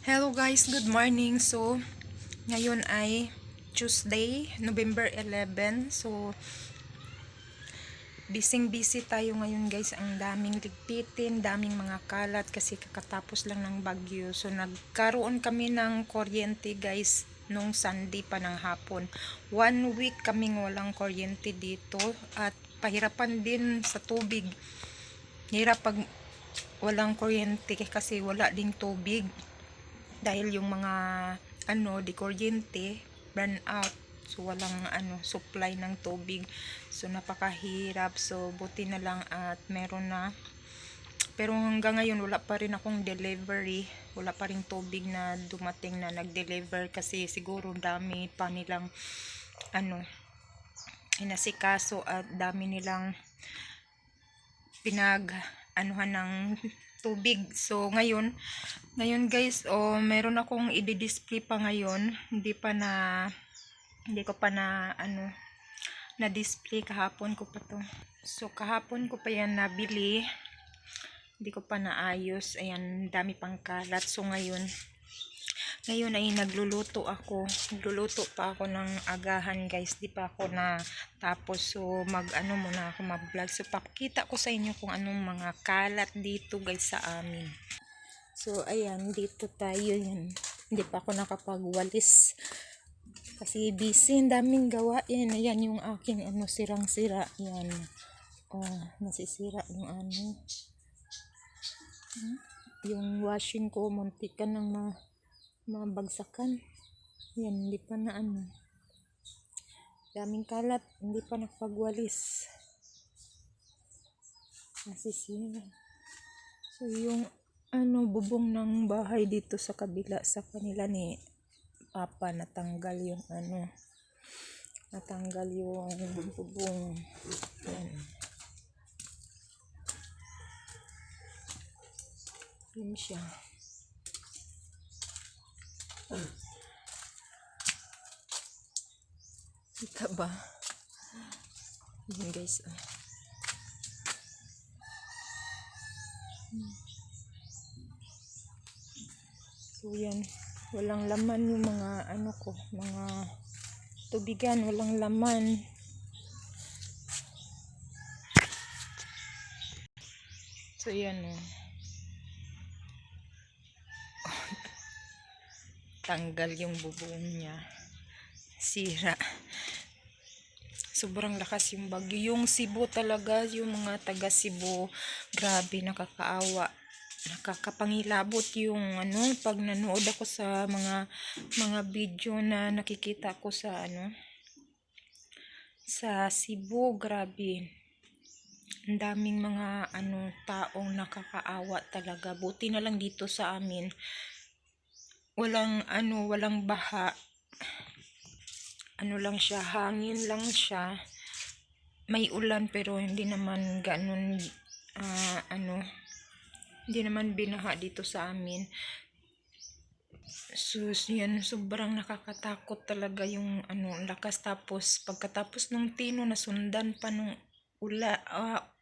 Hello guys, good morning. So, ngayon ay Tuesday, November 11. So, busy tayo ngayon guys. Ang daming ligpitin, daming mga kalat kasi kakatapos lang ng bagyo. So, nagkaroon kami ng kuryente guys nung Sunday pa ng hapon. 1 week kaming walang kuryente dito at pahirapan din sa tubig. Hirap pag walang kuryente kasi wala ding tubig. Dahil yung mga di kuryente, burn out, so walang supply ng tubig, so napakahirap. So buti na lang at meron na, pero hanggang ngayon wala pa rin akong delivery, wala pa rin tubig na dumating na nag-deliver kasi siguro dami pa nilang inasikaso at dami nilang pinag ng tubig. So ngayon guys, meron akong i-display pa ngayon. Hindi ko pa na na display. Kahapon ko pa to. So kahapon ko pa yan nabili. Hindi ko pa naayos. Ayan, dami pang kalat. So ngayon ay nagluluto pa ako ng agahan guys. Di pa ako na tapos. So muna ako mag-vlog. So pakita ko sa inyo kung anong mga kalat dito guys sa amin. So ayan, dito tayo. Yan, hindi pa ako nakapagwalis kasi busy, ang daming gawa. Yan, ayan yung aking sirang-sira. Yan, nasisira yung yung washing ko, muntik ka ng mabagsakan. Yan, hindi pa na daming kalat, hindi pa nakapagwalis, nasisira. So yung bubong ng bahay dito sa kabila sa kanila ni Papa, natanggal yung bubong. Yan. Yun siya. Kita ba? Yun guys. So yan, walang laman yung mga mga tubigan, walang laman. So yan tanggal yung bubong niya, sira. Sobrang lakas yung bagyo. Yung Cebu talaga, yung mga taga Cebu, grabe, nakakaawa, nakakapangilabot yung pag nanood ako sa mga video na nakikita ko sa sa Cebu, grabe, ang daming mga taong nakakaawa talaga. Buti na lang dito sa amin walang baha, lang siya, hangin lang siya, may ulan pero hindi naman ganun hindi naman binaha dito sa amin. So yan, sobrang nakakatakot talaga yung lakas. Tapos pagkatapos ng tino, nasundan pa nung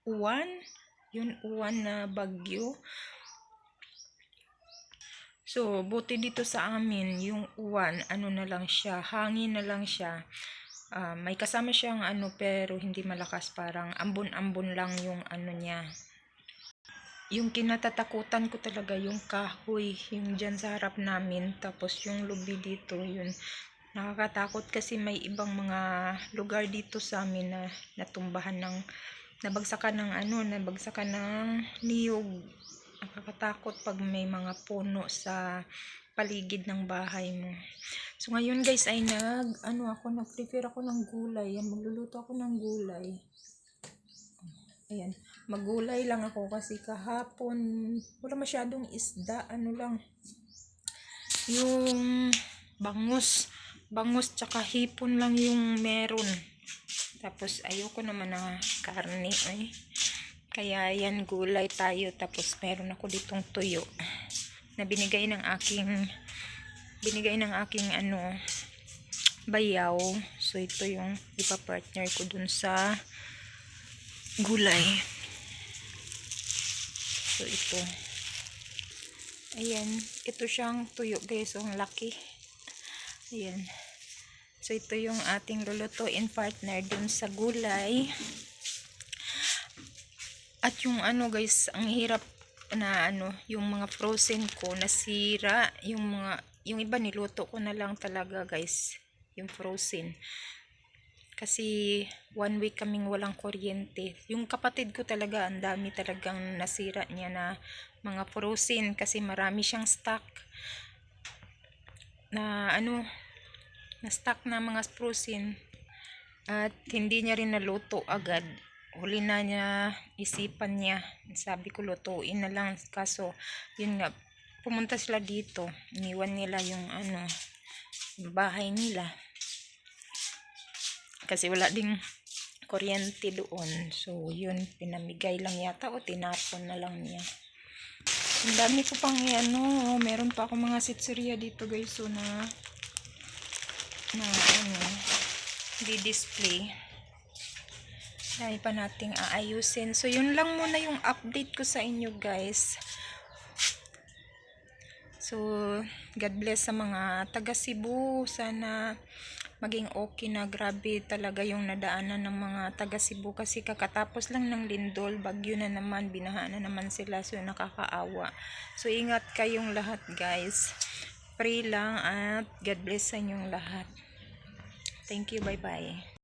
uwan na bagyo. So buti dito sa amin yung uwan na lang siya, hangin na lang siya. May kasama siyang pero hindi malakas, parang ambon-ambon lang yung niya. Yung kinatatakutan ko talaga yung kahoy, yung dyan sa harap namin, tapos yung lubi dito, yun nakakatakot kasi may ibang mga lugar dito sa amin na natumbahan nabagsakan ng niyog. Nakakatakot pag may mga puno sa paligid ng bahay mo. So ngayon guys ay nag-prepare ako ng gulay. Yan, magluluto ako ng gulay. Ayan, magulay lang ako kasi kahapon wala masyadong isda, lang yung bangus tsaka hipon lang yung meron. Tapos ayoko naman ng karne kaya yan, gulay tayo. Tapos meron ako ditong tuyo na binigay ng aking bayaw. So ito yung ipa-partner ko dun sa gulay. So ito, Ayan, ito siyang tuyo guys, ang laki. Ayan. So ito yung ating lulutuin partner dun sa gulay. At yung ano guys, ang hirap na ano, yung mga frozen ko nasira, yung iba niluto ko na lang talaga guys, yung frozen. Kasi 1 week kaming walang kuryente. Yung kapatid ko talaga, ang dami talagang nasira niya na mga frozen kasi marami siyang stock na ano, na stock na mga frozen. At hindi niya rin naluto agad. Huli na niya, isipan niya. Sabi ko lutuin na lang. Kaso, yun nga, pumunta sila dito. Iniwan nila yung ano, yung bahay nila. Kasi wala ding kuryente doon. So, yun, pinamigay lang yata o tinapon na lang niya. Ang dami ko pang ano, meron pa ako mga sitseria dito guys. So, na ano, di-display. Dahil pa nating aayusin. So, yun lang muna yung update ko sa inyo guys. So, God bless sa mga taga Cebu. Sana maging okay na. Grabe talaga yung nadaanan ng mga taga Cebu kasi kakatapos lang ng lindol, bagyo na naman, binaha na naman sila, so nakakaawa. So ingat kayong lahat guys, pray lang at God bless sa inyong lahat. Thank you, bye bye.